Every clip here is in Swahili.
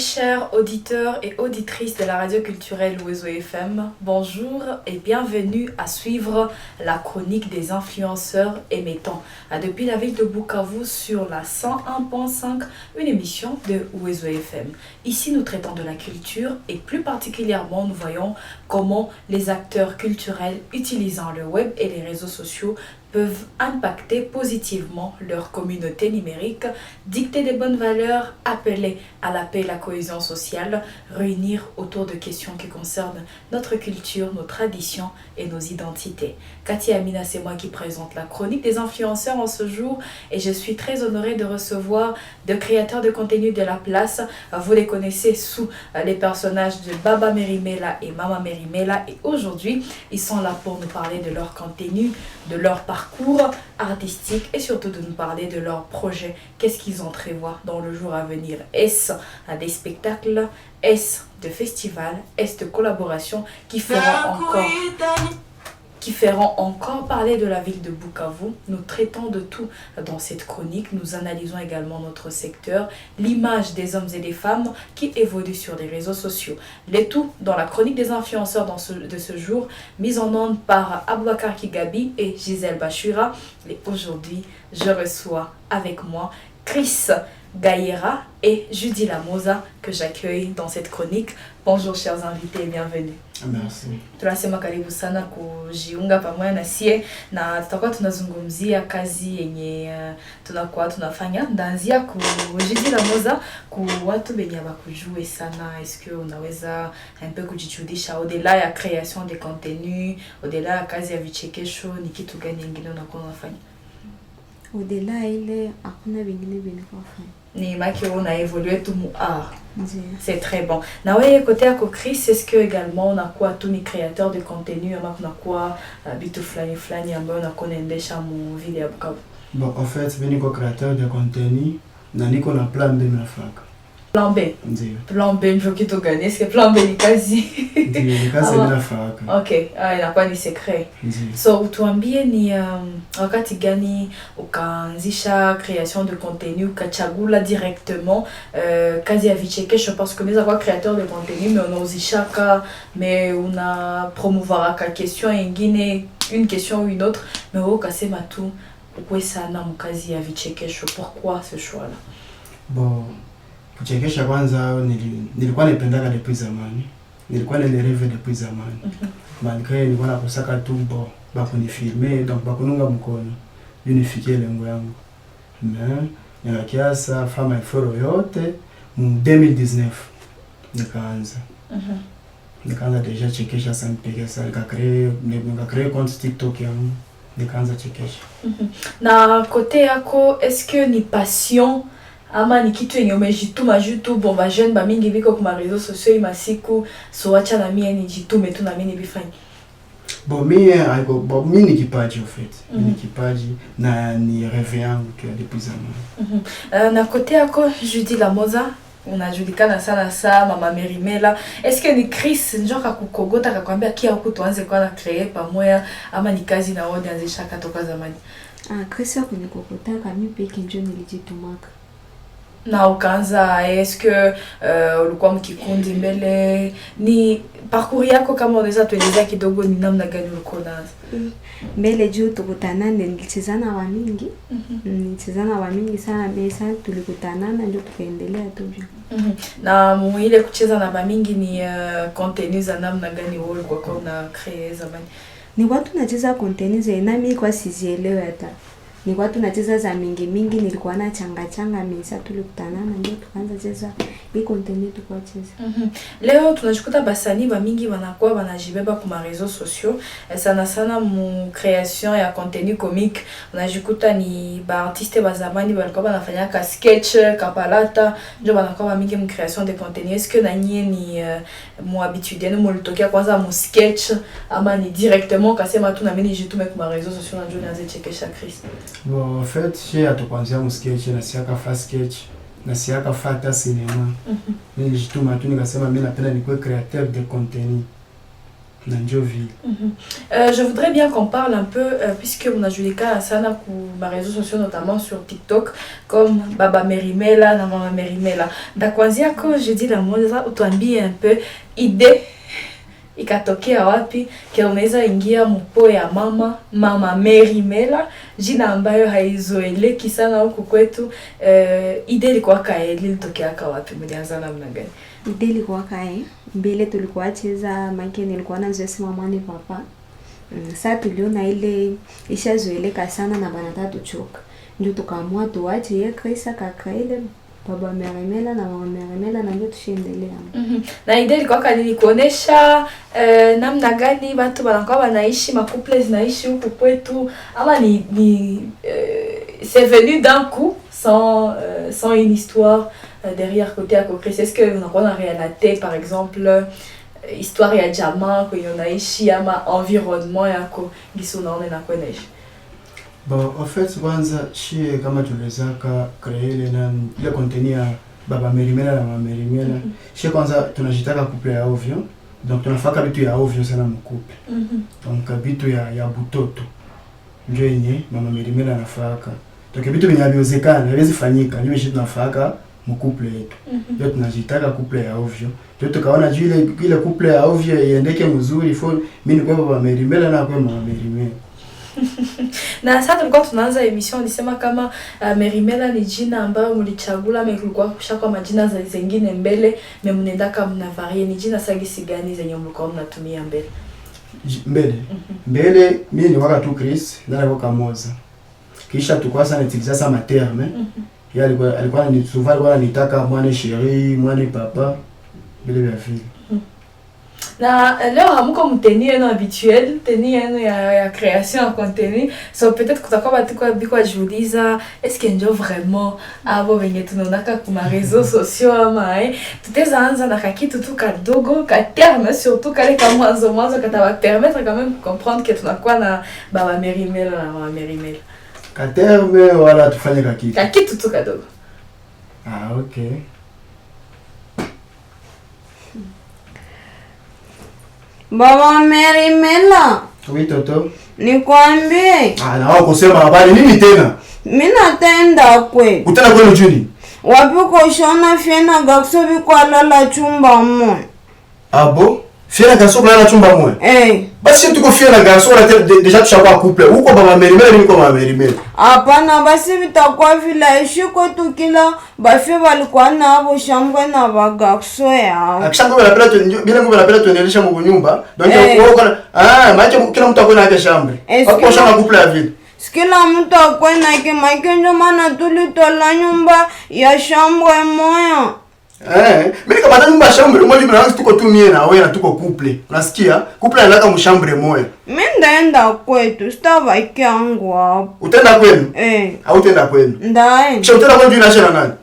chers auditeurs et auditrices de la radio culturelle Ouezo FM, bonjour et bienvenue à suivre la chronique des influenceurs émettants. Depuis la ville de Bukavu sur la 101.5, une émission de Ouezo FM. Ici, nous traitons de la culture et plus particulièrement, nous voyons comment les acteurs culturels utilisant le web et les réseaux sociaux peuvent impacter positivement leur communauté numérique, dicter des bonnes valeurs, appeler à la paix et la cohésion sociale, réunir autour de questions qui concernent notre culture, nos traditions et nos identités. Cathy Amina, c'est moi qui présente la chronique des influenceurs en ce jour et je suis très honorée de recevoir deux créateurs de contenu de la place. Vous les connaissez sous les personnages de Baba Merimela et Mama Merimela et aujourd'hui, ils sont là pour nous parler de leur contenu, de leur parcours artistique et surtout de nous parler de leurs projets. Qu'est-ce qu'ils ont prévoir dans le jour à venir? Est-ce des spectacles? Est-ce de festivals? Est-ce de collaborations qui feront encore parler de la ville de Bukavu? Nous traitons de tout dans cette chronique. Nous analysons également notre secteur, l'image des hommes et des femmes qui évoluent sur les réseaux sociaux. Le tout dans la chronique des influenceurs de ce jour, mise en onde par Aboubakar Kigabi et Gisèle Bachura. Et aujourd'hui, je reçois avec moi Chris Gaïra et Judy Lamoza que j'accueille dans cette chronique. Bonjour chers invités et bienvenue. Merci. Tunasema karibu sana kujiunga pamoja na sie na tutakuwa tunazungumzia kazi yenye tunakuwa tunafanya. Ndaanzia ku Judy Lamoza ku watu benye bakujue sana. Est-ce que unaweza un peu kujichudisha au-delà ya création de contenu, au-delà ya kazi ya vichekesho, ni kitu gani kingine unakuwa unafanya? Au-delà ile hakuna vingine vinafanya. Ni maki on a évolué tout mu art. C'est très bon. Na wewe côté yako Chris, est-ce que également on a quoi tous les créateurs de contenu ama kuna quoi bitu flani ambayo unakuwa unaendesha mu vile ya Bukavu? Bon, en fait, mimi niko créateur de contenu na niko na plan B mnafaka. Plan B. Ndio. Plan B ndio kitu gani? Est-ce que plan B ni kazi? Ndio, ni kazi mnafaka. Okay, inakuwa ni secret. Ndio. So utuambie ni wakati gani ukaanzisha création de contenu ukachagula directement kazi ya vichekesho parce que unaweza kuwa créateur de contenu mais unauzishaka mais una promouvoir question ingine une question ou une autre mais wewe ukasema tu ukwe sana mkazi ya vichekesho. Pourquoi ce choix là? Bon, kuchekesha kwanza nilikuwa napendaka depuis zamani. Nilikuwa nilireve depuis zamani. Malgré nilikuwa nakusaka tu bon bakunifilmer donc bakununga mkono unifikie lengo yangu. Mais nikakiasa fama effort yote mu 2019 nikaanza. Nikaanza deja chekesha sana peke sana nika compte TikTok yangu nikaanza chekesha. Na kote yako est-ce que ni passion ama ni kitu yenye umejituma juu bon ba jeune ba mingi biko kwa réseaux sociaux imasiku so acha na mimi nijitume tu na mimi nibifanye? Bon mimi ni kipaji en fait. Ni kipaji na ni rêve yangu tu depuis zamani. Na kote yako Judy Lamoza unajulikana sana Mama Merimela. Est-ce que ni Chris njoka kukogota akakwambia kia huku tuanze kwa na créer pamoja ama ni kazi na wodi anzisha katoka zamani? Chris akunikokota kama peke ndio nilijitumaka. Na ukaanza est-ce que ulikuwa mkikundi mbele ni parcours yako kama unaweza tuelezea kidogo ni namna gani ulikuwa unaanza? Mbele juu tukutana nilichezana wa mingi. Nilichezana wa mingi sana mesa tulikutana ndio tukaendelea tu juu. Na ile kucheza na ba mingi ni contenu za namna gani wewe ulikuwa una créer zamani? Ni watu nacheza contenu za nami kwa sizielewe hata. Ni watu nacheza za mingi nilikuwa na changa mesa tulikutana ndio tukaanza cheza hii content tu kwa cheza. Leo tunajikuta basani ba mingi wanakuwa wanajibeba kwa réseaux sociaux sana mu création ya contenu comique. Unajikuta ni ba artiste ba zamani walikuwa wanafanya ka sketch kapalata ndio wanakuwa ba mingi mu création de contenu. Est-ce que na nyie ni mu habitude yenu mulitokea kwanza mu sketch ama ni directement kasema tu na mimi nijitume kwa réseaux sociaux na ndio nianze chekesha Chris? Bon, en fait, j'ai atukuanzia mu sketch na siaka fa sketch na siaka fata cinema. Mimi nijituma tu nikasema mimi napenda nikuwe créateur de contenu. na ndio vile. Je voudrais bien qu'on parle un peu, puisque on a joué les cas à sana pour ma réseaux sociaux, notamment sur TikTok, comme Baba Merimela, na Mama Merimela. Dakwanzia, quand je dis la moza, utuambie un peu idée ikatokea wapi ke unaweza ingia mpo ya Mama Merimela, jina ambayo haizoeleki sana huku kwetu. Idée ilikuwa kae, ilitokea wapi, mlianza namna gani? Idée ilikuwa kae, mbele tulikuwa cheza make, nilikuwa nazoea mama ni papa. Sasa tuliona ile ishazoeleka sana na banataka tuchoka, ndio tukaamua tuache ye Krisa kaka ile Baba Merimela na Mama Merimela, na ndio tushendelea. Na idée ilikuwa kali kuonesha namna gani watu wanakuwa wanaishi, makuple zinaishi huku kwetu, ama c'est venu d'un coup sans une histoire derrière côté à côté. Est-ce que on a relaté par exemple histoire ya jamaa kwenye unaishi ama environnement yako giso unaona na kuonesha? Bon, en fait, kwanza shie kama tulizaka créer ile contenu ya Baba Merimela na Mama Merimela. Shie kwanza tunajitaka couple ya ovyo. Donc tunafaka vitu ya ovyo sana mkupe. Donc vitu ya butoto. Ndio yenye Mama Merimela anafaka. Donc vitu vinavyowezekana, haiwezi fanyika. Ndio shie tunafaka mkuple yetu. Ndio tunajitaka couple ya ovyo. Ndio tukaona ile couple ya ovyo iendeke mzuri, for mimi ni kwa Baba Merimela na kwa Mama Merimela. Na sasa tulikuwa tunaanza emission nilisema kama Merimela ni jina ambayo mlichagula, mlikuwa kushaka majina za zingine mbele, mmenenda kama mna varie, ni jina sagisi gani zenye mlikuwa mnatumia mbele? Mbele mimi ni waka tu Chris na waka Moza. Kisha tukua sana utiliser sa materme. Yeye alikuwa ni souvent alikuwa anitaka mwana chéri, mwana papa, bila vya vile. Na leo hamuko mteni yenu habituel, teni yenu ya création de contenu. So peut-être kutakuwa batu kwa biko jiuliza, est-ce que ndio vraiment abo wenye tunonaka kuma réseaux sociaux ama tuteza anza na kakitu tu kadogo, ka terme surtout kale ka mwanzo kataba permettre quand même comprendre que tunakuwa na Baba Merimela na Mama Merimela. Ka terme wala tufanye kakitu. Kakitu tu kadogo. Ah, okay. Baba Merimela. Oui, Toto. Nikwambie. Na wao kusema habari nini tena? Mimi natenda kwe. Utenda kwenu juni? Wapi kushona fiena gakso biko alala chumba mwe. Abo? Fiena gakso alala chumba mwe? Basi tuko fiena gakso la déjà tushakuwa couple. Uko Baba Merimela niko Mama Merimela. Hapana, basi vitakuwa vile ishiko tukila bafi walikuwa na hapo shambwe na bagakso yao. Akishambwe la pela bila ngombe la pela tuendelesha mu nyumba. Donc uko maana kila mtu akona yake shambwe. Hapo shamba couple ya vile. Kila mtu akwenda yake maana ndio maana tulitola nyumba ya shambwe moya. Mimi kama ndani mba chambre moja mimi naanza tuko tu mie na wewe na tuko couple. Unasikia? Couple anataka mshambre moja. Mimi ndaenda kwetu, sitawaki yangu hapo. Utaenda kwenu? Au utaenda kwenu? Ndaenda. Kisha utaenda kwenu unasema nani?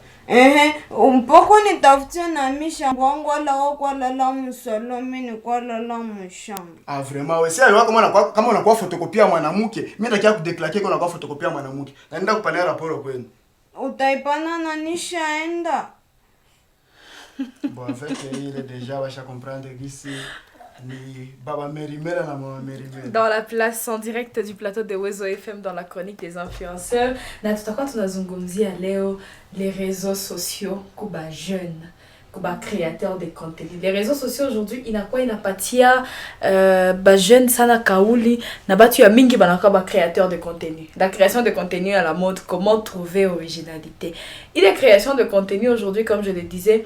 Mpoko nitafutie na misha wangu wala wako lala msalo, mimi kwa lala mshamba. Vraiment wewe sasa kama unakuwa fotokopia mwanamke, mimi natakia kudeclarer kwa unakuwa fotokopia mwanamke. Na nenda kupania raporo kwenu. Utaipana na nishaenda. Bon, avec il est déjà, va comprendre qu'ici, ni Baba Merimela na Mama Merimela. Dans la place en direct du plateau de Wezo FM dans la chronique des influenceurs. Na tutakuwa tunazungumzia leo les réseaux sociaux kuba jeune, kuba créateur de contenu. Les réseaux sociaux aujourd'hui inapatia ba jeune sana kauli na batu ya mingi banakuwa ba créateur de contenu. La création de contenu à la mode, comment trouver originalité. Il est création de contenu aujourd'hui, comme je le disais.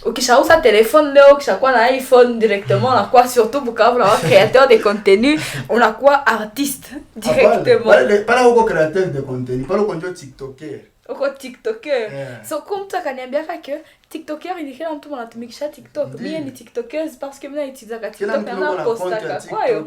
Ukishauza téléphone leo, ukishakuwa na iPhone directement, unakuwa surtout Bukavu unakuwa créateur de contenu, unakuwa artiste directement. Pala uko créateur de contenu, pala uko ndio TikToker. Uko TikToker. So comme mtu akaniambiaka que TikToker ni kila mtu anatumikisha TikTok. Mimi ni TikToker parce que mimi naitizaka TikTok na postaka kwayo.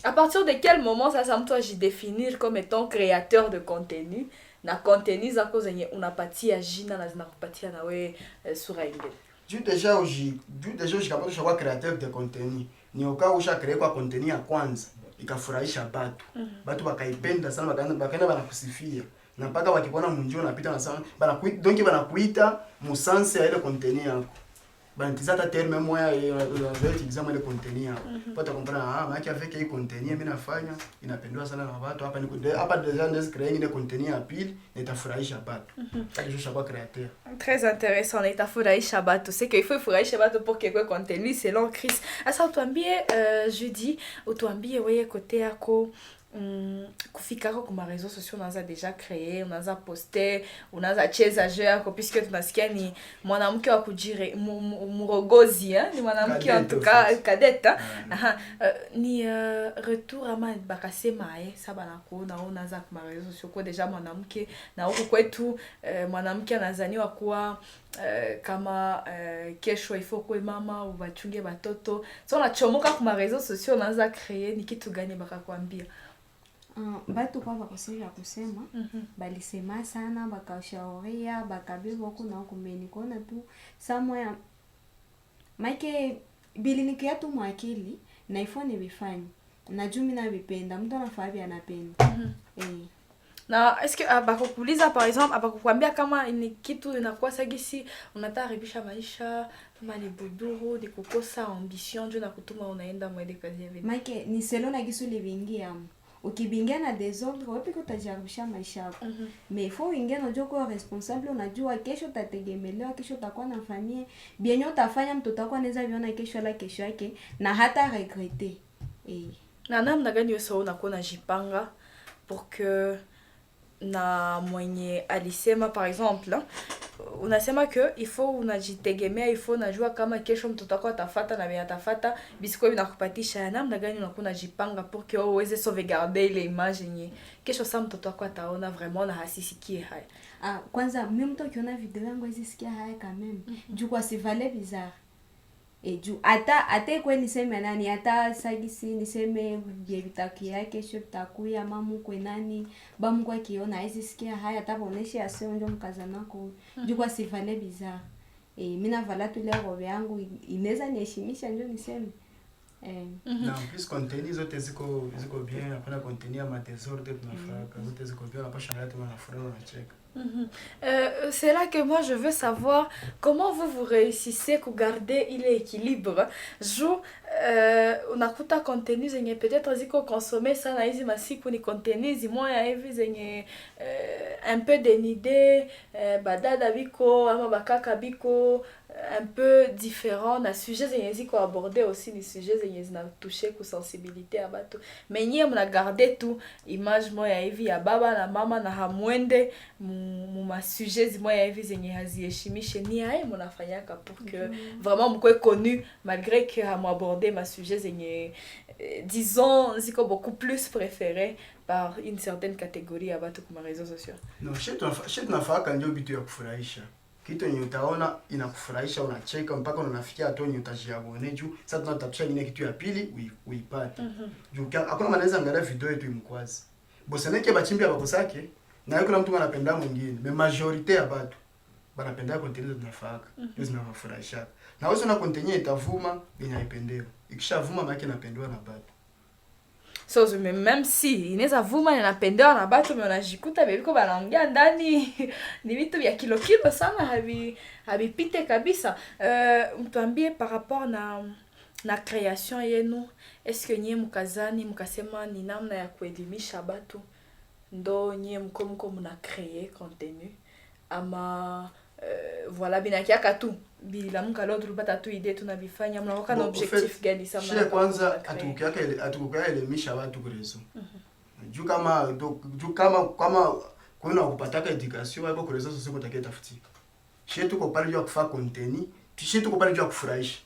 À partir de quel moment ça mtu ajidéfinir comme étant créateur de contenu? Na contenu zako zenye unapatia jina na zinakupatia na wewe sura ingine. Juu deja kama ushakuwa createur de contenu, ni ukawa usha kwa contenu ya kwanza ikafurahisha batu. Batu bakaipenda sana, bakaenda banakusifia. Na mpaka wakikuona munjio unapita na sana, donc banakuita musanse ya ile contenu yako. banitiza ta terme moya utiliser ile contenu hapo. Pata comprendre maana avec hii contenu mimi nafanya inapendwa sana na watu hapa hapa deja ndio créer ile contenu ya pili na itafurahisha watu. Kati je kwa créateur. Très intéressant na itafurahisha watu. C'est que il faut furahisha watu pour que kwa contenu selon Chris. Asa utuambie jeudi utuambie wewe kote yako kufikako kuma réseaux sociaux unaanza deja créer, unaanza poster, unaanza cheza jeu yako puisque tunasikia ni mwanamke wa kujire murogozi ni mwanamke en tout cas cadette ni retour ama bakasema saba na kuona unaanza kuma réseaux sociaux kwa deja mwanamke na huko kwetu mwanamke anazaniwa kuwa kama kesho ifo kwa mama ubachunge batoto so unachomoka kuma réseaux sociaux unaanza créer ni kitu gani bakakwambia? Batu kwa bakosea kusema balisema sana bakashauria bakabeba huko na huko meni kuona tu somewhere maike bilinikia tu mwakili na ifone bifanye na jumi na vipenda mtu anafahabi anapenda na est-ce que abakukuuliza par exemple abakukwambia kama ni kitu inakuwa sagisi unataribisha maisha kama ni buduru ni kukosa ambition ndio nakutuma unaenda mwende kazi hivi maike ni selo na gisu livingia ukibingia na desordre wapi kutajaribisha maisha yako mais faut uingie unajua kuwa responsable unajua kesho utategemelewa kesho utakuwa na familia bienyo utafanya mtoto wako anaweza viona kesho la kesho yake na hata regretter na namna gani wewe unakuwa unajipanga pour que na mwenye alisema par exemple unasema que il faut unajitegemea il faut unajua kama kesho mtoto wako atafata na atafata bisiko vinakupatisha namna gani unakuwa unajipanga pour que uweze sauvegarder ile image yenye kesho sasa mtoto wako ataona vraiment na hasisikie haya kwanza mimi mtu akiona video yangu hasisikia haya quand même juu kwa si vale bizarre juu ata kwa niseme nani ata sagisi niseme biebitaki yake kesho takuya mamu kwa nani bamu kwa kiona hasisikia haya atabonesha asio ndio mkazanako juu kwa si vale bizarre mimi na vala tu ile robe yangu inaweza niheshimisha ndio niseme na plus contenu zote ziko bien hapana contenu ya matesorde tunafaka zote ziko bien hapa shangati tunafurahi na cheka. C'est là que moi je veux savoir comment vous réussissez à garder l'équilibre. Jou unakuta contenu zenye peut-être ziko consommer sana hizi masiku ni contenu zimoya hivi zenye un peu dénudé badada biko ama bakaka biko un peu différent na sujet zenye ziko aborder aussi ni sujet zenye zina toucher ku sensibilité ya bato mais nyie mna garder tu image moya hivi ya baba na mama na hamwende mu sujet zimoya hivi zenye haziheshimishe ni aye mnafanyaka pour que vraiment mkwe connu malgré que hamu aborder ma sujet zenye disons ziko beaucoup plus préféré par une certaine catégorie ya bato kuma réseaux sociaux. Non, chez tunafaka ndio bitu ya kufurahisha. Kitu yenye utaona inakufurahisha unacheka mpaka unafikia hatua yenye utajiabone juu sasa tunatafuta nyingine kitu ya pili uipate. Juu hakuna manaweza angalia video yetu imkwazi. Bosaneke bachimbi abakosake na yuko mtu anapenda mwingine. Mais majorité ya watu banapenda content tunafaka. Ndio zinawafurahisha. Na wewe una content itavuma inaipendeo. Ikishavuma maana inapendwa na watu. So même si inaweza vuma inapendewa na batu mais unajikuta bebiko banaongea ndani ni vitu vya kilo sana habipite kabisa. Mtuambie par rapport na création yenu, est-ce que nyie mkazani mkasema ni namna ya kuelimisha batu ndo nyie mko mna créer contenu ama voilà binakiaka tu bila mka leo tulipata tu idea tunabifanya mnaoka na objectif gani sana shida kwanza atukukia elimisha watu kurezo juu kama kuna kupataka education hapo kurezo sio kutakia tafuti shida tuko pale juu kufanya content shida tuko pale juu kufurahisha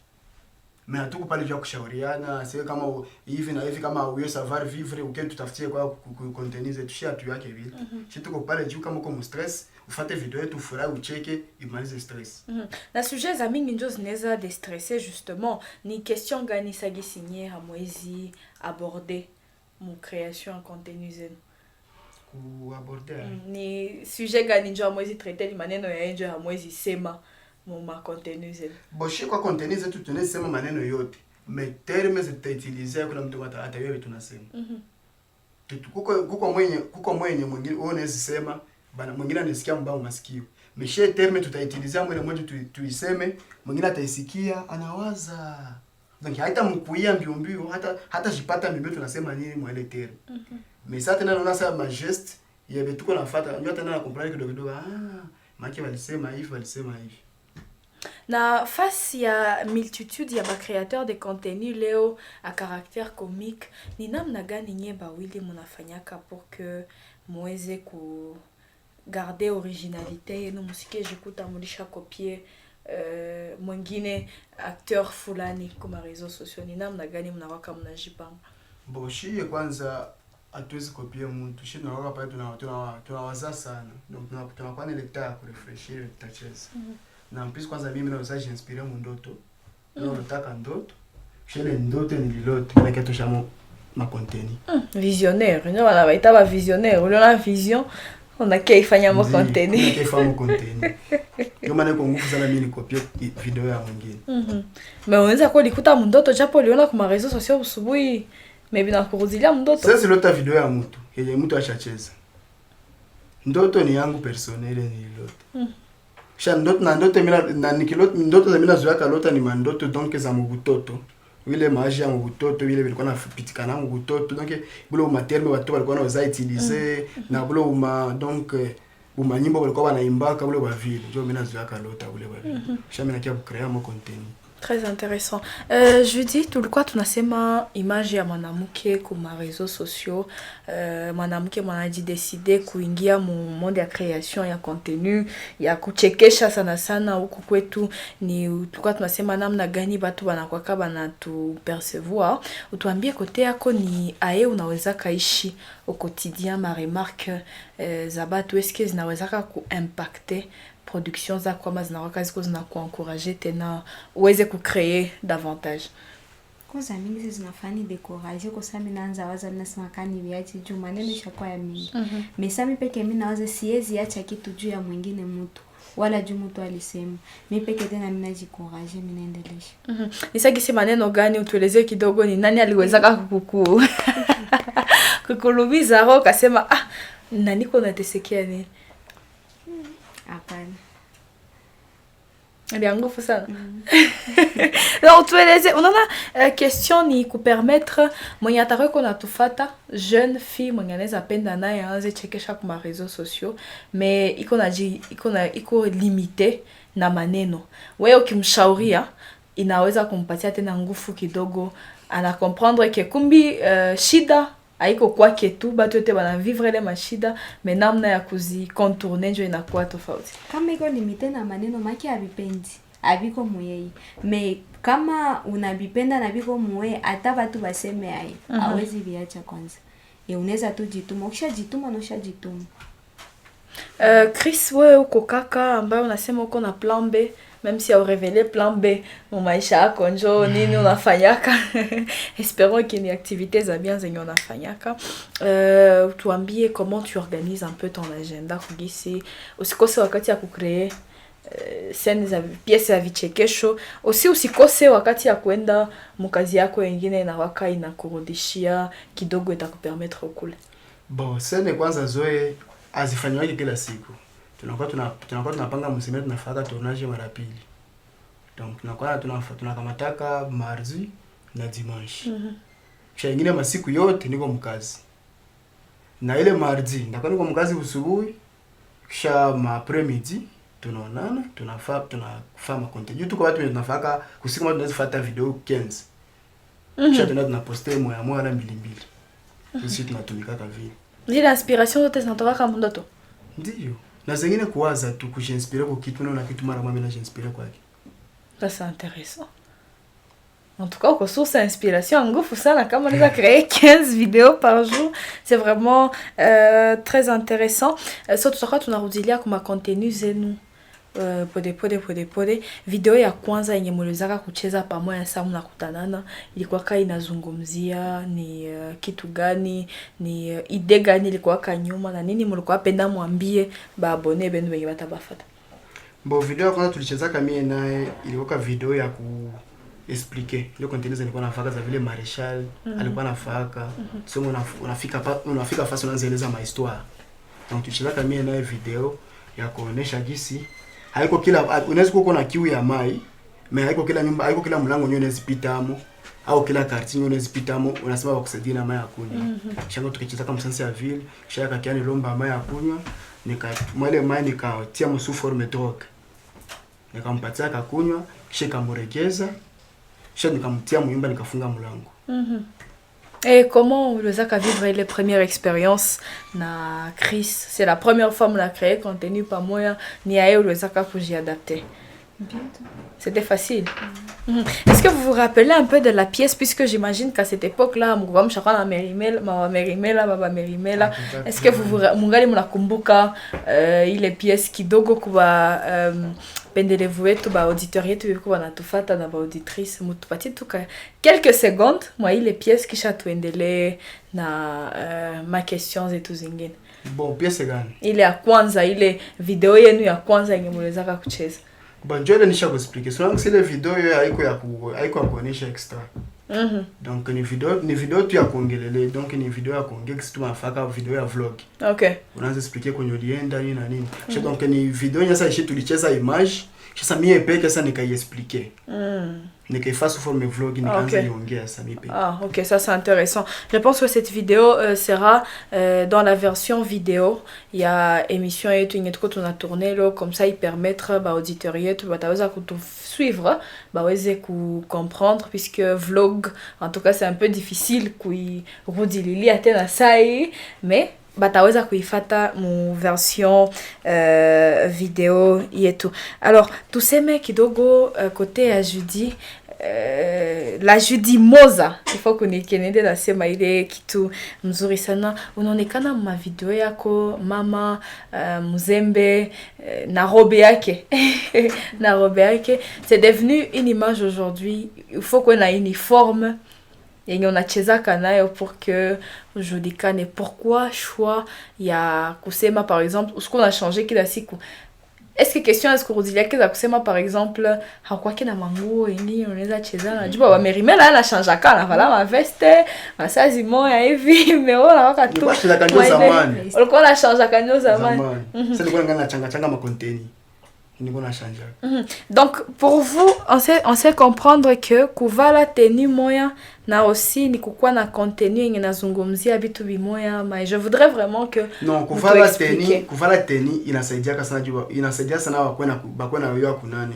mais hatuko pale juu kushauriana sio kama hivi na hivi kama uyo savoir vivre ukienda tutafutie kwa content zetu shida tu yake vile shida tuko pale juu kama uko stress ufate video yetu furahi ucheke imalize stress. Na sujet za mingi njo zinaweza destresser justement ni question gani sagisi nyie hamwezi aborder mu création en contenu zenu? Ku aborder ni sujet gani njo hamwezi traiter ni maneno ya njo hamwezi sema mu ma contenu zenu? Boshi kwa contenu zetu tunasema maneno yote mais termes zitautiliser kuna mtu atawewe tunasema. Kuko mwenye mwingine unaweza sema bana mwingine anasikia mbao masikio Meshe terme tutaitiliza mwele mmoja tuiseme, mwingine ataisikia anawaza. Donc haita mkuia mbio hata jipata mbio tunasema nini mwele terme. Mais ça tena naona ça ma geste, il y avait tout qu'on a fait, ndio tena na comprendre kidogo maki walisema hivi. Na face ya multitude ya créateurs de contenu leo à caractère comique, ni namna gani nyie bawili mnafanyaka pour que muweze ku garder originalité yenu, musike jikuta mulisha copier mwingine acteur fulani kwa réseaux sociaux? Ni namna gani mnawaka mnajipanga? Bon, shie kwanza hatuwezi kopia mtu. Shie tunawaka pale tunawaza sana. Donc tunakuwa na ile taa kurefreshir tutacheza. Na mpisi kwanza mimi na usaji inspire mu ndoto. Ndio nataka ndoto. Shile ndoto nililote na kitu cha ma contenu. Visionnaire, ndio wanaita ba visionnaire. Uliona vision, unakeifanya mo contenu. Unakeifanya mo contenu. Ndio maana kwa nguvu sana mimi nikopia video ya mwingine. Mais unaweza kwa likuta mndoto japo uliona kwa réseaux sociaux usubuhi, maybe na kurudilia mndoto. Sasa lota video ya mtu, yenye mtu ashacheza. Ndoto ni yangu personnel nililote. Kisha ndoto mimi na nikilota ndoto za mimi nazoea kalota ni mandoto donc za mbutoto. Vile maji ya mbutoto vile vilikuwa napitikana mbutoto donc bulo materme watu walikuwa wanaweza utiliser na bulo donc nyimbo walikuwa wanaimbaka bulo ba vile. Ndio mimi nazoea kalota bulo ba vile. Kisha mimi nakia kucreate mo contenu. Très intéressant. Je dis tulikuwa tunasema image ya mwanamke kwa réseaux sociaux. Mwanamke mwanaji décider kuingia mu monde ya création ya contenu, ya kuchekesha sana huku kwetu. Ni tulikuwa tunasema namna gani watu wanakuwa bana tu percevoir. Utuambie kote yako ni aye unaweza kaishi au quotidien ma remarque za batu eske zinaweza ku impacter production za kwa mazinawaka ziko zinakuencourager tena uweze kucreer davantage? Kwanza mingi zinafanya décourager kwa sababu naanza waza nasema kani viache juu maneno ishakuwa ya mingi. Mesami peke mimi nawaza siwezi acha kitu juu ya mwingine mtu wala juu mtu alisema. Mimi peke tena mimi najikourager mimi naendelesha. Nisagisi maneno gani utuelezee kidogo, ni nani aliweza kukulubiza roho kasema nani kona tesekea nini? Hapana. Bien ngufu sana. Donc tueleze, unaona question ni kupermettre mwenye atareko na tufata jeune fille mwenye anaweza penda naye aanze chekesha kwa réseaux sociaux, mais iko limité na maneno. Wewe ukimshauria inaweza kumpatia tena nguvu kidogo, ana comprendre que kumbi shida haiko kwake tu, batu yote bana vivre ile mashida, mais namna ya kuzi contourner ndio inakuwa tofauti. Kama iko limite na maneno maki abipendi, abiko muyei. Mais kama unabipenda na biko muwe, hata batu baseme ai, hawezi viacha kwanza. Unaweza tu jituma, ukishajituma na ushajituma. Chris, wewe uko kaka ambaye unasema uko na plan B, même si au révéler plan B mu maisha yako njo nini unafanyaka? Espérons que ni activités za bien zenye unafanyaka. Tuambie comment tu organises un peu ton agenda kugisi usikose wakati ya kucreer scène za pièces za vichekesho, usikose wakati ya kwenda mkazi yako wengine na waka inakurudishia kidogo itakupermettre ukule. Bon, scène kwanza zoe azifanywaje kila siku. Tunakuwa tunapanga msimu tunafanya tournage mara pili. Donc tunakamataka mardi na dimanche. Kisha ingine masiku yote niko mkazi. Na ile mardi ndakuwa niko mkazi usubuhi, kisha après-midi tunaonana, tunafanya content. Tuko watu tunafaka kusiku mtu tunazifuata video 15. Kisha tunaposter moya na mbili. Sisi tunatumika kwa vile. Zile inspiration zote zinatoka kama ndoto. Ndio. Na zingine kuwaza tu kujinspire kwa kitu na kitu mara mimi najinspire kwake. Ça c'est intéressant. En tout cas, au source d'inspiration, en gros, ça, comme on a créé 15 vidéos par jour, c'est vraiment très intéressant. Surtout quand on a rudilia comme contenu zenu. Pode video ya kwanza yenye mlizaka kucheza pamoja sasa mnakutanana ilikuwa kai inazungumzia ni kitu gani, ni idea gani ilikuwa kanyuma na nini mlikuwa penda mwambie ba abone benu wenye batabafata? Bon, video ya kwanza tulicheza kama mimi naye ilikuwa video ya ku expliquer ile content nilikuwa nafaka za vile Marshall alikuwa nafaka sio unafika fasi unaanza eleza ma histoire. Donc tulicheza kama mimi naye video ya kuonesha gisi haiko kila unaweza kuwa na kiu ya mai, mais haiko kila nyumba, haiko kila mlango nyone zipitamo au kila quartier nyone zipitamo unasema wakusaidia na mai ya kunywa. Shango tukicheza kama sensi ya ville, kisha kakiani lomba mai ya kunywa, mwale mai nikatia msu forme drogue. Nikampatia akakunywa, kisha kamuregeza, kisha nikamtia munyumba nikafunga mlango. Et comment vous avez vivre les premières expériences na Chris? C'est la première fois que vous avez créé contenu par moi, ni à eux vous avez adapté. C'était facile. Est-ce que vous vous rappelez un peu de la pièce, puisque j'imagine qu'à cette époque-là, est-ce que vous mungali munakumbuka ile pièce kidogo kuba pendelevu wetu ba auditeur yetu yuko wanatufata na ba auditrice mutupatie tu quelques secondes mwa ile pièce kisha tuendelee na ma questions et tout zingine. Bon, pièce gani? Ile ya kwanza, ile video yenu ya kwanza yenye mliweza kucheza. Bon, je vais nisha kuexpliquer. Souvent c'est les vidéos yo haiko ya kuonesha extra. Donc ni video tu ya kuongelele, donc ni video ya kuongea kitu mafaka video ya vlog. Okay. Unaanza expliquer kwenye ulienda nini na nini. Donc ni video nyasa ishi tulicheza image, sasa mimi peke sasa nikaiexpliquer. Nikaifa sous forme vlog nikaanza niongea sasa mimi peke. Ah, OK, ça c'est intéressant. Je pense que cette vidéo sera dans la version vidéo. Il y a émission yetu yenye tuko tuna tourner là comme ça il permettre ba auditeur yetu bataweza kutusuivre, baweze ku comprendre puisque vlog en tout cas c'est un peu difficile kuirudililia tena sai, mais bataweza kuifata mu version vidéo yetu. Alors tuseme kidogo côté ya Judy, la Judy Moza, il faut kunikenende nasema ile kitu mzuri sana. Unaonekana ma video yako mama mzembe na robe yake na robe yake, c'est devenu une image aujourd'hui. Il faut qu'on ait une uniforme yenye unachezaka nayo pour que ujulikane. Pourquoi choix ya kusema par exemple usiku na changer kila siku? Est-ce que question est-ce que Rodiliake za kusema par exemple hakwake na manguo yenye unaweza cheza na juba wa Merimela ana change kana vala ma veste masazi moya hivi meona waka tu ulikuwa na change kanyo zamani. Sasa nilikuwa ngana changa ma contenu nilikuwa na change. Donc pour vous on sait comprendre que kuvala tenue moya na aussi ni kukuwa na contenu yenye nazungumzia vitu bimoya, mais je voudrais vraiment que non kuvala tenue inasaidia sana jua, inasaidia sana bakwana wewe kunani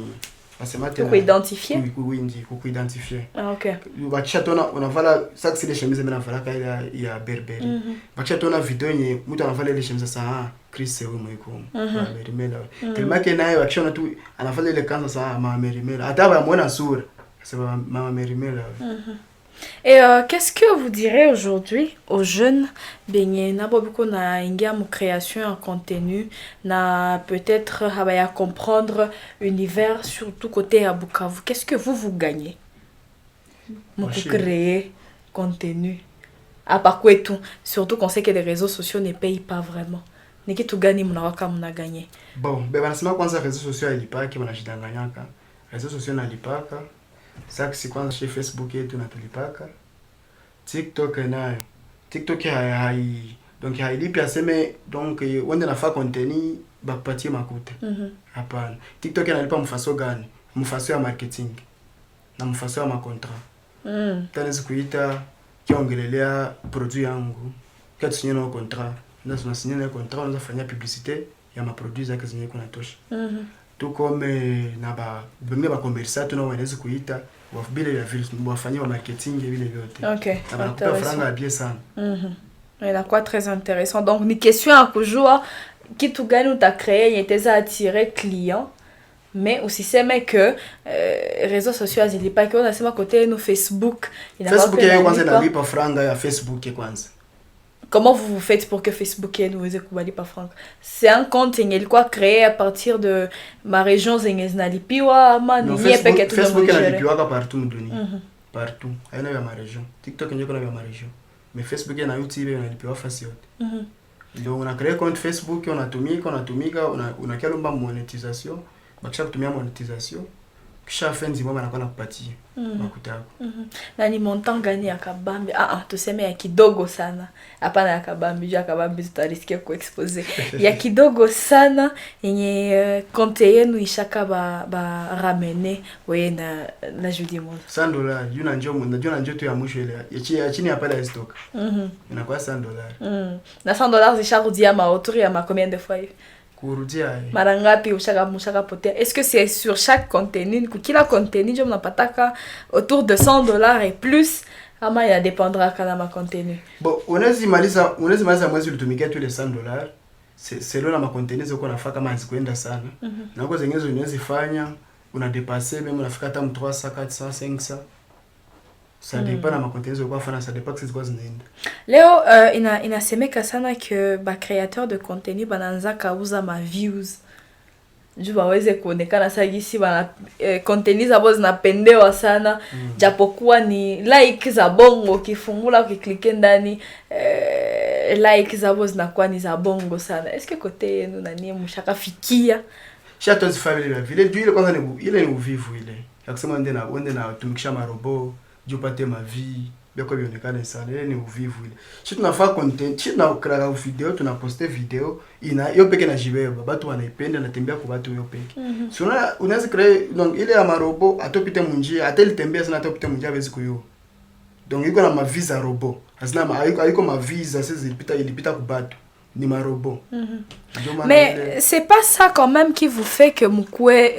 basema tena ku identifier ku identifier. Ah, OK. Bakisha tona unavala ça c'est les chemises mena vala ka ya berberi. Bakisha tona video yenye mtu anavala ile chemise ça Chris sewe mwiko Merimela tellement que nayo action tu anavala ile kanza ça mama Merimela hata bamuona sura sema mama Merimela. Et qu'est-ce que vous direz aujourd'hui aux jeunes benye na bobiko na ingia mu création en contenu na peut-être habaya comprendre univers surtout côté à Bukavu? Qu'est-ce que vous gagnez pour créer contenu à part quoi tout, surtout qu'on sait que les réseaux sociaux ne payent pas vraiment? Ni kitu gani mnawaka mna gagner? Bon, banasema kwanza réseaux sociaux ilipaki wanashidanganyaka. Réseaux sociaux nalipaka. Sasa si kwanza chez Facebook yetu natulipaka. TikTok nayo. TikTok donc hailipi aseme donc wende nafaa contenu bakupatie makuta. Hapana. TikTok inalipa mfaso gani? Mfaso ya marketing na mfaso ya makontra. Tanaweza kuita kiongelelea produit yangu. Kati sinye na contrat. Ndio tunasinye na contrat, unaweza fanya publicité ya maproduits zake zenye kuna tosha. Tu comme na ba commerçant tu na wanaweza kuita wafibile ya virus wafanyia marketing vile vyote. OK. Na franga bien sana. Et quoi très intéressant. Donc ni question à kujua kitu gani uta créer yeteza attirer client, mais aussi c'est que réseaux sociaux azilipa kwa nasema côté no Facebook Facebook yeye kwanza inalipa franga ya Facebook kwanza. Comment vous faites pour que Facebook nous ekubali pa franc? C'est un compte yenye quoi créé à partir de ma région zenye zinalipiwa ama ni peke tu Facebook inalipiwa partout mduni. Partout. Haina ya ma région. TikTok ndio kuna ya ma région. Mais Facebook na YouTube inalipiwa fasi yote. Donc una créé compte Facebook, unatumika, unakialomba monétisation. Bakisha kutumia monétisation. kisha fenzi mama anakuwa nakupatia makuta yako. Na ni montant gani ya kabambi? Tuseme ya kidogo sana. Hapana ya kabambi, juu ya kabambi tutarisikia kuexpose. Ya kidogo sana yenye konte yenu ishaka ba ramene we na Judy Moza. $100, juu na njoo tu ya mwisho ile. Ya chini ya pale ya stock. Inakuwa $100. Na $100 zisharudia ma autour ya ma combien de fois? Kurudia. Mara ngapi ushaka potea? Est-ce que c'est sur chaque contenu? Kila contenu je mnapataka autour de $100 et plus, ama ya dépendra kana ma contenu. Bon, unaweza maliza mwezi ulitumia tu les $100. C'est là ma contenu ziko nafaka kama zikwenda sana. Na huko zenyezo unaweza fanya una dépasser même unafika hata 300, 400, 500. Ça dépend na ma contenu ziko fana, ça dépend que ziko zinaenda. Leo inasemeka sana que ba créateur de contenu bananza kauza ma views. Juu baweze kuonekana sagisi bana contenu zabo zinapendewa sana. Japokuwa ni like za bongo, ukifungula ukiklik ndani like zabo zinakuwa ni za bongo sana. Est-ce que côté yenu nani mshaka fikia? Shato zifabili la vile ile kwanza ile ni uvivu ile. Ya kusema wende na tumikisha marobo, juu pate ma vie. Beko bionekane sana, ile ni uvivu ile. Si tunafaa content, si tunakra video, tunaposte video, yo peke na jibeba, batu wanaipenda na tembea kwa batu yo peke. Si unaweza create donc ile ya marobo atopite munjia, ateli tembea sana atopite munjia hawezi kuyo. Donc iko na mavisa robo. Hazina haiko mavisa sasa ilipita kwa batu. Ni marobo. Mais c'est pas ça quand même qui vous fait que mukwe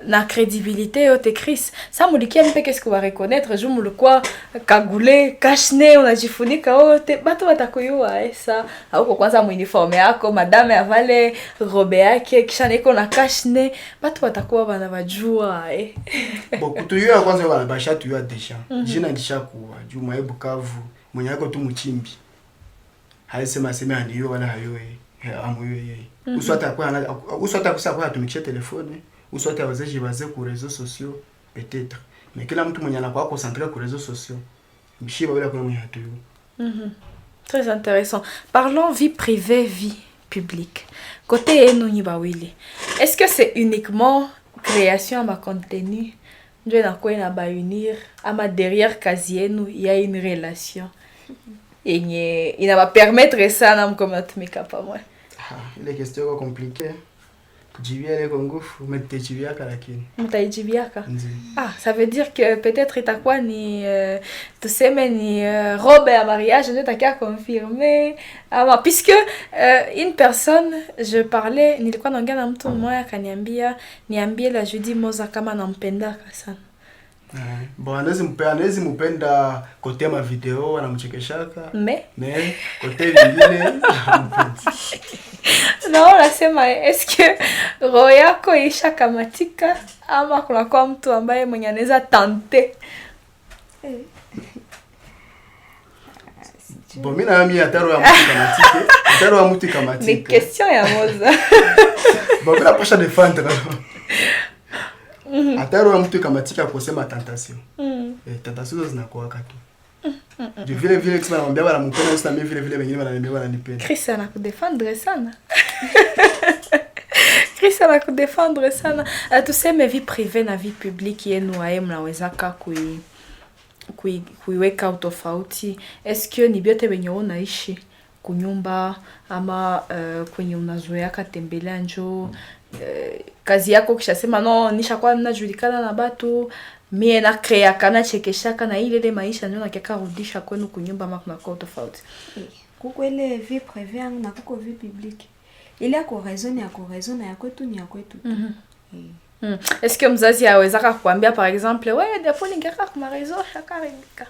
na crédibilité yote Chris. Ça mulikia mpe qu'est-ce qu'on va reconnaître je mulikuwa kagule kashne unajifunika wote batu watakuyoa ça au kwanza uniforme yako madame avale robe yake kisha niko na kashne batu watakuwa bana bajua Bon kutuyoa kwanza bana bashatu yoa deja jina ndishakuwa juu mwa Bukavu mwenye yako tu mchimbi haisema aniyo wala hayoe amuyoe uswata kusaba atumikisha telefone uswata wazeji baze ku réseaux sociaux peut-être mais kila mtu mwenye anakuwa concentré ku réseaux sociaux bishiba bila kuna mwenye hatuyo. Très intéressant. Parlons vie privée, vie publique. Côté yenu ni bawili. Est-ce que c'est uniquement création à contenu ndio inakuwa inabaunir ama derrière kazi yenu il y a une relation yenye inaba permettre sana mkomatumika pamoja? Ile question iko compliquée. Kujibia ile ngufu mtajibiaka lakini. Mtajibiaka? Ça veut dire que peut-être itakuwa ni tuseme ni robe ya mariage ndio takia confirmer ama puisque une personne je parlais nilikuwa naongea na mtu mmoja akaniambia niambie la Judy Moza kama nampendaka sana. Bon, anawezi mpenda kote ma video anamchekeshaka. Mais kote vingine non, nasema est-ce que roho yako isha kamatika ama kuna kwa mtu ambaye mwenye anaweza tenter? Bon, mimi na mimi ataro ya mtu kamatike. Ni question ya Moza. Bon, bila posha défendre. Ataro ya mtu kamatika kusema tentation. Tentation zinakuwa katu. Vile kama namwambia bana mpenda sasa mimi vile wengine wananiambia wananipenda. Chris anakudefendre sana. Chris anakudefendre sana. Tuseme vie privée na vie publique yenu aye mnawezaka kuiweka utofauti. Est-ce que ni biote wenye unaishi kunyumba ama kwenye unazoea katembelea njo kazi yako kisha sema no nishakuwa ninajulikana na batu mie na crea kana chekeshaka na ile maisha ndio nakiaka rudisha kwenu kunyumba ama kuna kwa tofauti? Kuko ile vie privée yangu na kuko vie publique. Ile yako raison ya kwetu ni ya kwetu. Est-ce que mzazi awezaka kuambia par exemple ouais depo ningeka kwa réseau shakaribika?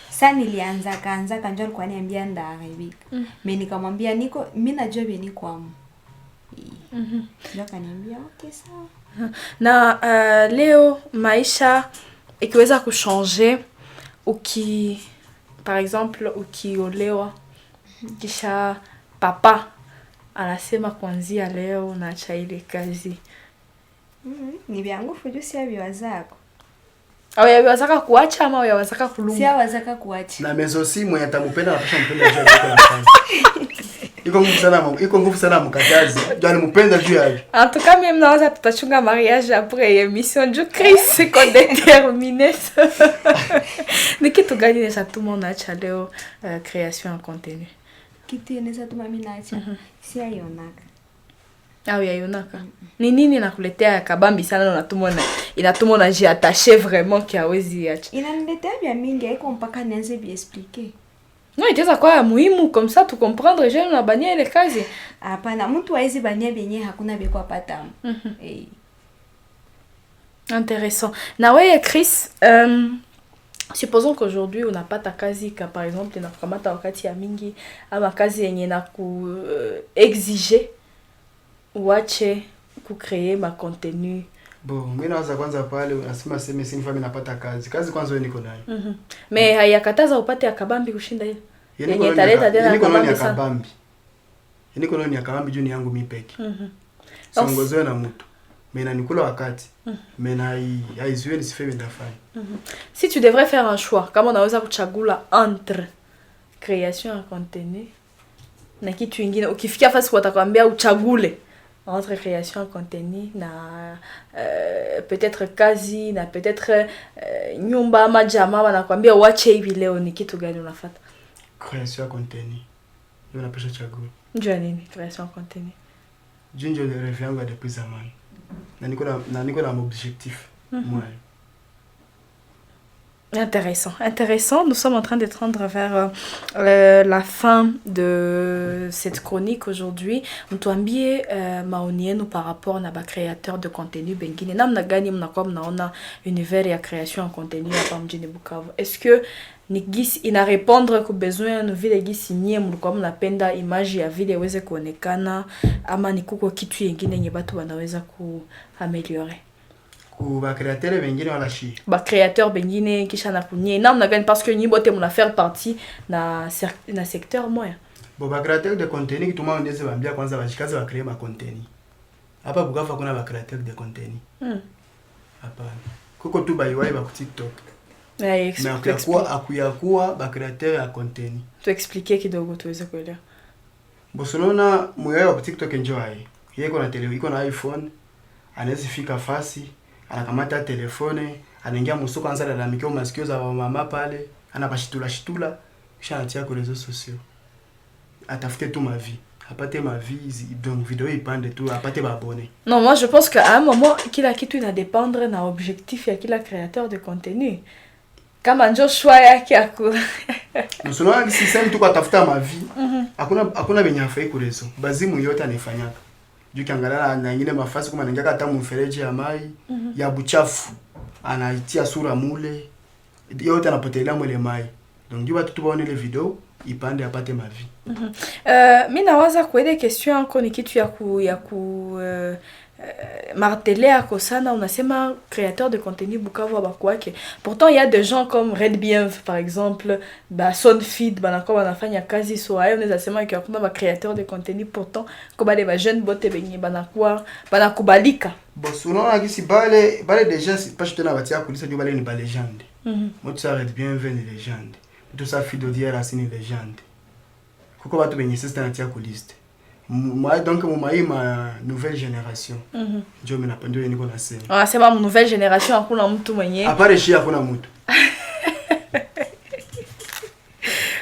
Sasa nilianza kanjo alikuwa ananiambia ndaharibika. Mimi nikamwambia mimi najua beni kwamu. Ndio kaniambia okay sawa. Na leo maisha ikiweza kuchanger par exemple ukiolewa kisha papa anasema kuanzia leo naacha ile kazi. Ni vyangu fujo si wazako. Au yawazaka kuacha ama yawazaka kulunga? Si yawazaka kuacha. Na mezo si mwenye atamupenda na kisha mpenda jua kwa nafanya. iko nguvu sana mkatazi. Ndio alimpenda juu yake. En tout cas, même dans cette tachunga mariage après émission du Christ qu'on déterminé. Mais qui tu gagnes ça tout le monde a chaleur création en contenu. Kitu inaweza tuma mimi naacha. Si aionaka. Ah oui, aionaka. Ni nini nakuletea kabambi sana unatumona inatumona jiattacher vraiment qui hawezi acha. Inaniletea vya mingi haiko mpaka nianze bi expliquer. Non, itaweza kwa muhimu comme ça tu comprendre je na bania ile kazi. Hapana, mtu hawezi bania benye hakuna beko apata. Intéressant. Na wewe Chris, supposons qu'aujourd'hui on n'a pas ta kazi ka par exemple na kamata wakati ya mingi ama kazi yenye na ku exiger uache ku créer ma contenu. Bon, mimi naanza kwanza pale unasema sema si mimi napata kazi. Kazi kwanza wewe niko nayo. Mais hayakataza upate akabambi kushinda ile. Yenye taleta tena akabambi. Niko ni akabambi juu ni yangu mimi peke. Songozewe na mtu. Mais nanikula wakati. Mais na haiziwe nisifanye ndafanya. Si tu devrais faire un choix, kama unaweza kuchagula entre création ya contenu na kitu kingine, ukifikia fasi watakwambia uchagule entre création ya contenu na peut-être kazi na peut-être nyumba ama jamaa wanakwambia uache hivi leo, ni kitu gani unafuata? Création ya contenu. Ndio napasha chagula. Njoo nini création ya contenu? Jinjo le rêve yangu depuis zamani. Na niko na objectif. Moi. Intéressant, intéressant. Nous sommes en train de tendre vers la fin de cette chronique aujourd'hui. Mtuambie maoni yenu par rapport na ba créateur de contenu bengine. Namna gani mnakuwa mnaona univers ya création en contenu hapa mjini Bukavu? Est-ce que ni gisi ina répondre ku besoin no vile gisi nyie mlikuwa mnapenda image ya vile iweze kuonekana ama ni kuko kitu kingine yenye watu wanaweza kuaméliorer? Ba créateur bengine wala shi. Ba créateur bengine kisha na kunye namna gani parce que nyi bote mna faire partie na secteur moya. Bon ba créateur de contenu kitu mwa ndeze bambia kwanza bashikaze ba créer ma contenu. Hapa Bukavu kuna ba créateur de contenu. Hapana. Kuko tu ba iwai ba ku TikTok. Mais akuyakuwa ba créateur ya contenu. Tu expliquer kidogo tuweze kuelewa. Bosonona muyayo wa TikTok enjoy. Yeko na tele iko na iPhone. Anaweza fika fasi, anakamata telefone, anaingia msoko anza lalamikio masikio za mama pale, anapashitula kisha anatia kwa réseaux sociaux. Atafute tu ma vie. Apate ma vie, donc vidéo ipande tu, apate ba abonné. Non, moi je pense qu'à un moment kila kitu ina dépendre na objectif ya kila créateur de contenu. Kama njo choix yake yako. Msonona si sema tu kwa tafuta ma vie. Hakuna benyafai kwa réseau. Bazimu yote anifanyaka. Juu kiangalia na nyingine mafasi kama anaingia hata mfereji ya mai ya buchafu anaitia sura mule yote anapotelea mule mai. Donc juu watu tu waone ile video ipande apate mavi. Mimi nawaza kwa ile question yako ni kitu ya ku marteler ako sana unasema créateur de contenu Bukavu abakwake. Pourtant il y a des gens comme Red Bienve par exemple, ba Sonfeed banakuwa wanafanya kazi so hayo unaweza sema kwa kuna ba créateur de contenu pourtant kwa bale ba jeune bote benye banakubalika. Boss unaona kisi bale des gens pas tena batia kulisa ndio bale ni ba légende. Moi ça Red Bienve ni légende. Tout ça Fidodière asi ni légende. Kuko batu benye sasa natia kuliste. Moi donc ma nouvelle génération. Ndio mimi napenda yeye niko nasema. Ah sema nouvelle génération hakuna mtu mwenye. Apare shi hakuna mtu.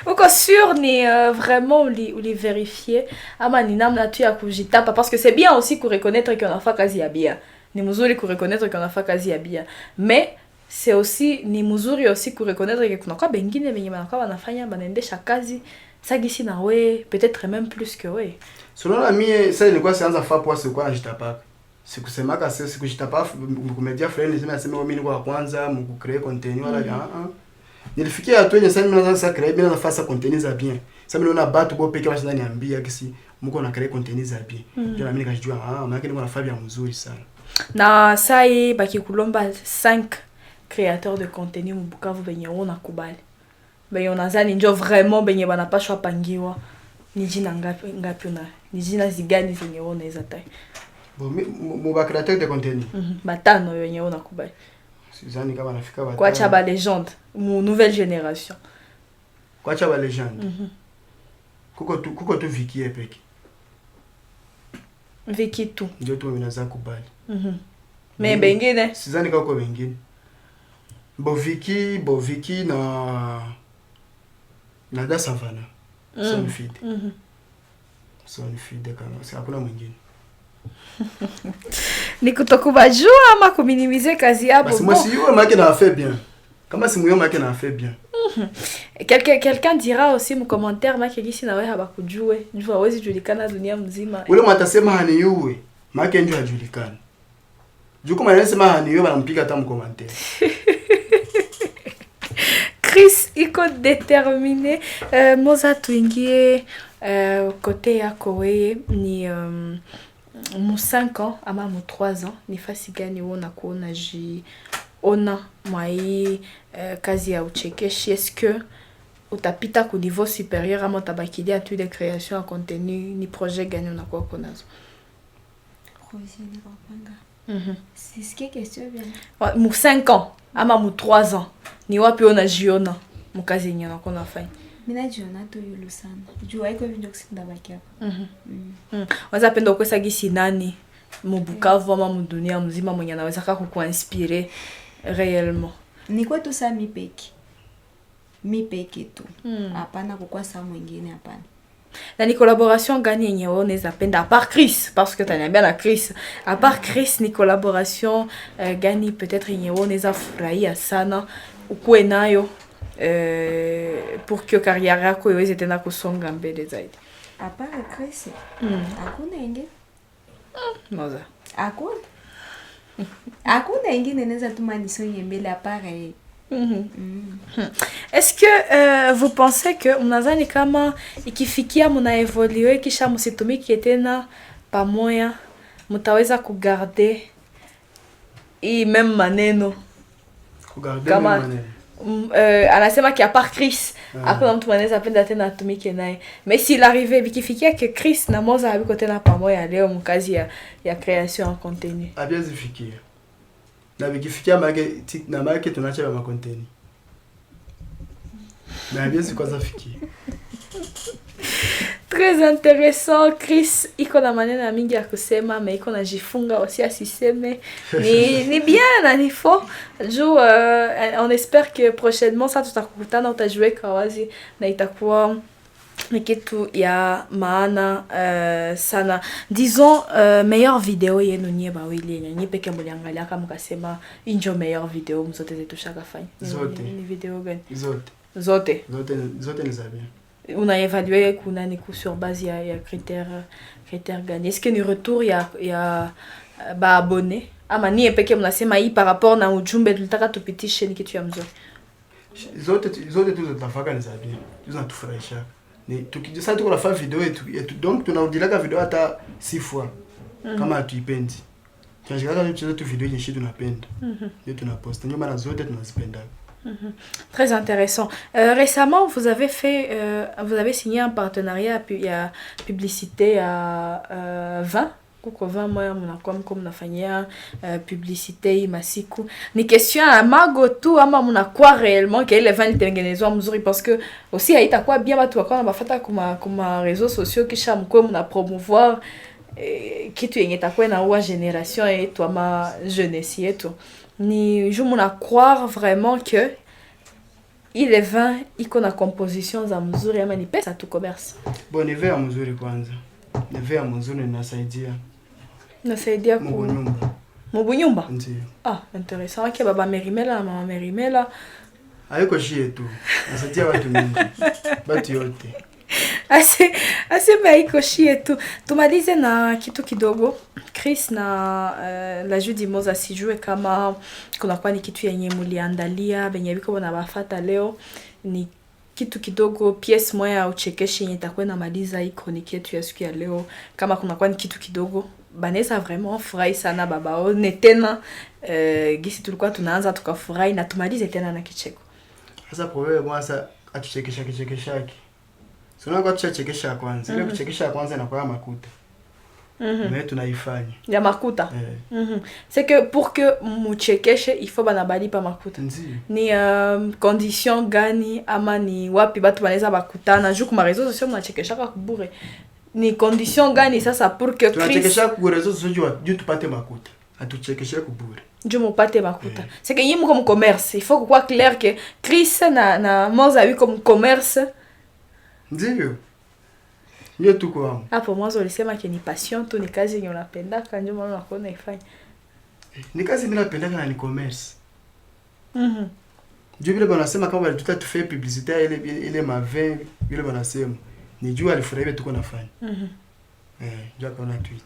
Uko sûr ni vraiment les vérifier ama ni namna tu ya kujitapa parce que c'est bien aussi ku reconnaître qu'on a fait kazi ya bien. Ni mzuri ku reconnaître qu'on a fait kazi ya bien. Mais c'est aussi ni mzuri aussi ku reconnaître que kuna kwa bengine benye banakuwa wanafanya banaendesha kazi sagisi na we peut-être même plus que we. Selon la mie ça ilikuwa sianza fa poa sikuwa najitapaka. Sikusemaka sasa sikujitapa mkumedia friend nisema mimi niko wa kwanza mkucreate content wala nilifikia hatua yenye sasa mimi naanza create bila nafasi content za bien. Sasa mimi naona batu bo peke wasi niambia kisi mko na create content za bien. Ndio mimi nikajua maana niko na fabia mzuri sana. Na sai baki kulomba 5 créateurs de contenu Bukavu benye ona kubali. Benye unazani ndio vraiment benye banapashwa pangiwa. Ni jina ngapi una? Ni jina zigani zenye unaweza tai? Bon, mo ba créateur de contenu. Batano yenye unakubali. Sizani kama nafika batano. Kwacha ba légende, mon nouvelle génération. Kwacha ba légende. kuko tu Vicky peke. Vicky tu. Ndio tu minaza kubali. Mais bengine sizani kwa wengine. Bo Vicky na da Savana. Son feed. Son feed kama si hakuna mwingine. Ni kutokubajua ama kuminimize kazi yabo. Basi moi si yo maki na fait bien. Kama si moyo maki na fait bien. Quelqu'un dira aussi mu commentaire maki gisi na wewe habakujue. Njua hawezi julikana dunia mzima. Ule mwatasema hani yuwe. Maki ndio hajulikana. Juko manasema hani yuwe banampiga hata mu commentaire. Chris iko déterminé. Moza tuingie côté yako wewe ni mu 5 ans ama mu 3 ans ni fasi gani wona kuona ona mwai kazi ya uchekeshi? Est-ce que utapita ku niveau supérieur ama utabakilia tu de création à contenu ni projet gani unakuwa konazo? Projet ni wapanga. C'est ce qui est question bien. Mu 5 ans ama mu 3 ans ni wapi unajiona mu kazi yenye unakuwa unafanya? Mina jiona to yulu sana. Jua iko vinyo kusindabaki hapa. Waza penda kwesa gisi nani mu Bukavu ama mu dunia mzima mwenye anaweza kukuinspire réellement? Ni kwa tu saa mi peke tu. Hapana kukua saa mwingine hapana. Na ni collaboration gani yenye wewe unaweza penda à part Chris, parce que t'aniambia na Chris, à part Chris ni collaboration gani peut-être yenye wewe unaweza furahia sana ukuwe nayo pour que carrière yako iweze tena kusonga mbele zaidi? À part Chris, hakuna ingine. Moza. Hakuna ingine naweza tuma nisonge mbele à part Est-ce que vous pensez que mnazani kama ikifikia mna evoluer kisha msitumiki tena pamoja mtaweza kugarder hii même maneno? Kugarder même maneno. Anasema ki à part Chris hakuna mtu anaweza penda tena atumike naye. Mais s'il arrivait bikifikia que Chris na Moza habiko tena pamoja leo mkazi ya création en contenu. Abiazifikia. Na bikifikia make tunaacha ma contenu. Na abiazi kwanza fikia. Très intéressant. Chris iko na maneno mingi ya kusema mais iko na jifunga aussi asiseme. Ni bien na ni faux. On espère que prochainement ça tutakutana utajue kawazi na itakuwa ni kitu ya maana sana. Disons meilleure vidéo yenu nyie bawili nyie peke mliangalia kama mkasema injo meilleure vidéo mzote zetu shakafanya. Ni vidéo gani? Zote ni za bien. On a évalué kuna ni sur base ya critères gagnés. Est-ce que ni retour ya ba abonné ama ni peke mnasema hii par rapport na ujumbe tulitaka tupitishe ni kitu ya mzuri? Zote tutafaka ni za bien. Tunatufurahisha. Ni tukijisa tuko nafanya video yetu donc tunaudilaka video hata 6 fois kama hatuipendi. Tunashikaka tucheze tu video yenye tunapenda. Ndio tunapost. Ndio maana zote tunazipenda. Très intéressant. Récemment, vous avez signé un partenariat à publicité à 20. Kuko 20 moya mnakuwa mko mnafanyia publicité masiku. Ni question ya mago tu ama mnakuwa réellement que ile 20 itengenezwa mzuri, parce que aussi haitakuwa bien watu wako bafata kuma réseaux sociaux kisha mko mna promouvoir kitu yenye takuwa na wa génération yetu ama jeunesse yetu. Ni je muna croire vraiment que ile 20 iko na composition za mzuri ama ni pesa tu commerce. Bon, ni vya mzuri kwanza. Ni vya mzuri nasaidia. Nasaidia ku Mubunyumba. Mubunyumba? Ndio. Ah, intéressant. Okay, baba Merimela na mama Merimela. Haiko shie tu. Nasaidia watu mingi. Batu yote. Asema haiko shie tu. Tumalize na kitu kidogo. Chris na la Judy Moza sijue kama kuna kwa ni kitu yenye muliandalia benye biko na bafata leo ni kitu kidogo pièce moya ya uchekeshi yenye itakuwa na maliza hii chronique yetu ya siku ya leo. Kama kuna kwa ni kitu kidogo banesa vraiment furahi sana baba one tena gisi tulikuwa tunaanza tukafurahi na tumalize tena na kicheko. Sasa problème mwasa atuchekesha. Sio kwa tuchekesha kwanza. Ile kuchekesha kwanza inakuwa makuta. mais tunaifanya ya makuta. C'est que pour que muchekeshe il faut banabali pa makuta. Ni condition gani ama ni wapi batu banaweza bakutana juu kuma réseaux sociaux mnachekesha kwa kubure. Ni condition gani sasa pour que Chris tunachekesha kwa réseaux sociaux juu tupate makuta. Atuchekeshe kubure. Juu mupate makuta. C'est que yimo comme commerce, il faut que quoi clair que Chris na Moza yu comme commerce. Ndio. Ndio tuko hapo. Hapo mwanzo ulisema ni passion tu, ni kazi yenye unapenda ndio maana unakuona ifanye. Ni kazi mimi napenda na ni commerce. Juu vile wanasema kama walituta tufanye publicité ile mavin vile wanasema. Ni juu alifurahia tuko nafanya. Ndio akaona tweet.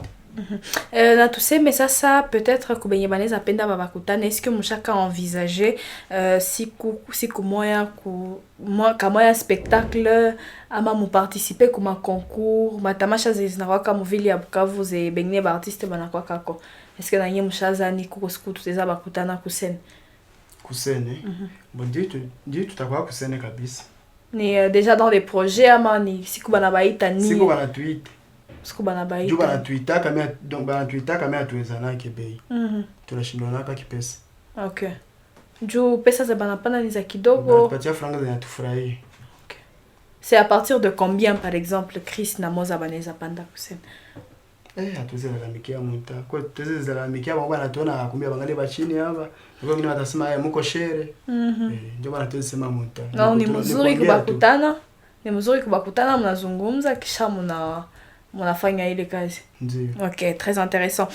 Na tuseme sasa peut-être kubenye baneza penda babakutana, est-ce que mshaka envisager siku moya kama ya spectacle ama mu participer kuma concours matamasha zinakwaka muvili ya Bukavu ze benye ba artiste banakwaka ko, est-ce que nanye mshaza ni kuko siku tuteza bakutana kusene bon ndio tutakuwa kusene kabisa ni déjà dans des projets ama ni siku banabaita ni siku bana tweet siku banabaita juu bana tweeta kama donc bana tweeta kama tuwezana kibei tunashindana hapa kipesa. Okay. Juu pesa za banapana ni za kidogo. Tupatia franga za tufurahi. Okay. C'est à partir de combien par exemple Chris na Moza baneza panda kusema? Hatuwezi lalamika muta. Kwa tuwezi lalamika bwana tuona kumbia bangali ba chini hapa. Ndio wengine watasema mko shere. Ndio bwana tuwezi sema muta. No, ni mzuri kubakutana. Ni mzuri kubakutana mnazungumza kisha mnafanya ile kazi. Ndio. Okay, très intéressant.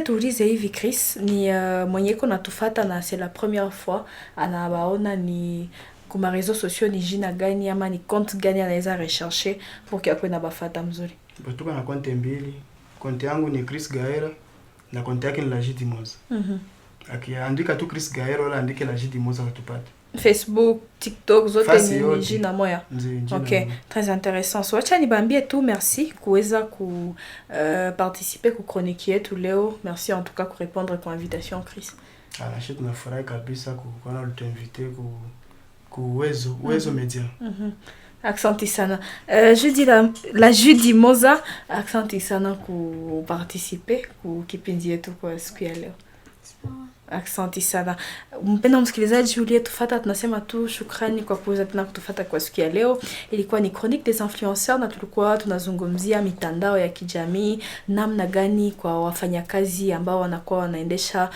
Tuulize hivi Chris, ni mwenye ko natufata na c'est la première fois anabaona ni kuma réseaux sociaux ni jina gani ama ni compte gani anaweza rechercher pour que akwe na bafata mzuri. Tuko na compte mbili. Compte yangu ni Chris Gaera na compte yake ni Lajidi Moza. Akiandika tu Chris Gaera wala andike Lajidi Moza watupate. Facebook, TikTok, zote ni jina moya. Ok, très intéressant. So acha nibambie tu merci kuweza ku participer ku chronique yetu leo. Merci en tout cas ku répondre kwa invitation Chris. Shit tunafurahi kabisa kuona ulituinvite ku Uwezo Media. Aksanti sana. Je dis la Judy Moza, aksanti sana ku participer ku kipindi yetu kwa siku ya leo. Aksanti sana. Mpendwa msikilizaji uliyetufata, tunasema tu shukrani kwa kuweza tena kutufata kwa siku ya leo. Ilikuwa ni Chronique des Influenceurs na tulikuwa tunazungumzia mitandao ya kijamii, namna gani kwa wafanyakazi ambao wanakuwa wanaendesha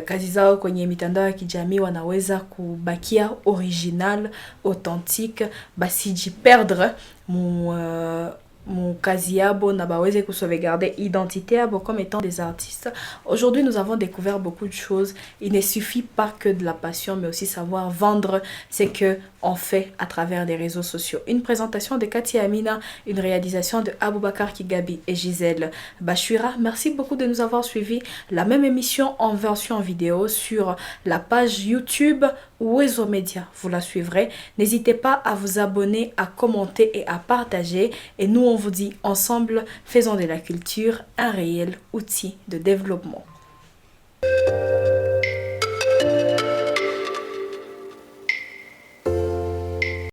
kazi zao kwenye mitandao ya kijamii wanaweza kubakia original, authentique, basijiperdre mon kazi yabo na baweze ku sauvegarder identité yabo comme étant des artistes. Aujourd'hui, nous avons découvert beaucoup de choses. Il ne suffit pas que de la passion, mais aussi savoir vendre ce que on fait à travers les réseaux sociaux. Une présentation de Cathy Amina, une réalisation de Aboubakar Kigabi et Gisèle Bachira. Merci beaucoup de nous avoir suivis. La même émission en version vidéo sur la page YouTube Uwezo Media. Vous la suivrez. N'hésitez pas à vous abonner, à commenter et à partager. Et nous, on vous dit ensemble, faisons de la culture un réel outil de développement.